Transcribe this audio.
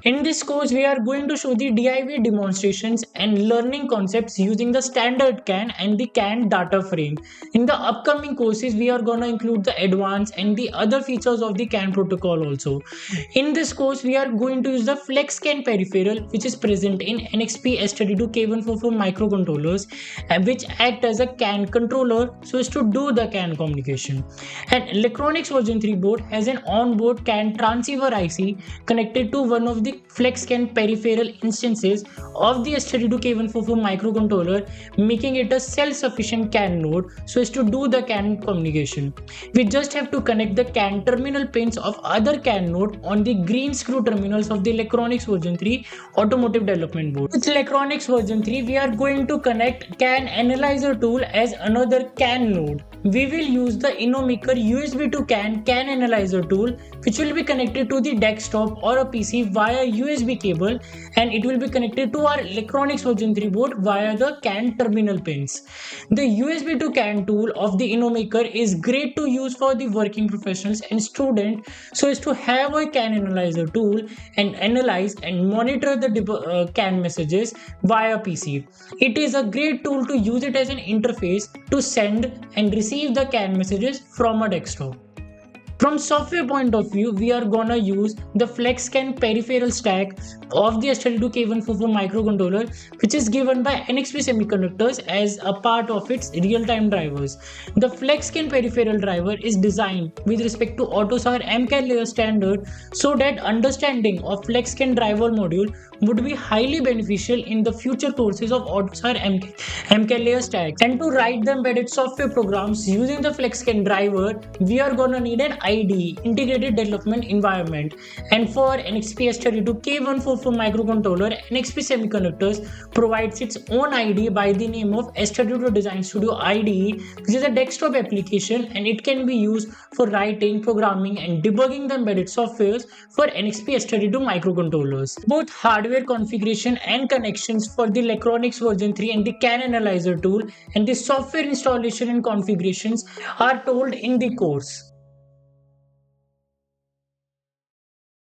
In this course, we are going to show the DIY demonstrations and learning concepts using the standard CAN and the CAN data frame. In the upcoming courses, we are going to include the advanced and the other features of the CAN protocol also. In this course, we are going to use the FlexCAN peripheral, which is present in NXP S32K144 microcontrollers, and which act as a CAN controller so as to do the CAN communication. And Electronics version 3 board has an onboard CAN transceiver IC connected to one of the FlexCAN peripheral instances of the S32K144 microcontroller, making it a self-sufficient CAN node so as to do the CAN communication. We just have to connect the CAN terminal pins of other CAN node on the green screw terminals of the Electronics version 3 automotive development board. With Electronics version 3, we are going to connect CAN analyzer tool as another CAN node. We will use the InnoMaker USB to CAN analyzer tool, which will be connected to the desktop or a PC via USB cable, and it will be connected to our Electronics version 3 board via the CAN terminal pins. The USB to CAN tool of the InnoMaker is great to use for the working professionals and student so as to have a CAN analyzer tool and analyze and monitor the CAN messages via PC. It is a great tool to use it as an interface to send and receive the CAN messages from a desktop. From software point of view, we are gonna use the FlexCAN peripheral stack of the S32K144 microcontroller, which is given by NXP Semiconductors as a part of its real-time drivers. The FlexCAN peripheral driver is designed with respect to AUTOSAR MCAN layer standard so that understanding of FlexCAN driver module would be highly beneficial in the future courses of AUTOSAR MCAN layer stacks. And to write the embedded software programs using the FlexCAN driver, we are gonna need an IDE, integrated development environment. And for NXP S32K144 microcontroller, NXP Semiconductors provides its own IDE by the name of S32 Design Studio IDE, which is a desktop application, and it can be used for writing, programming, and debugging the embedded softwares for NXP S32 microcontrollers. Both hardware configuration and connections for the Electronics version 3 and the CAN analyzer tool and the software installation and configurations are told in the course.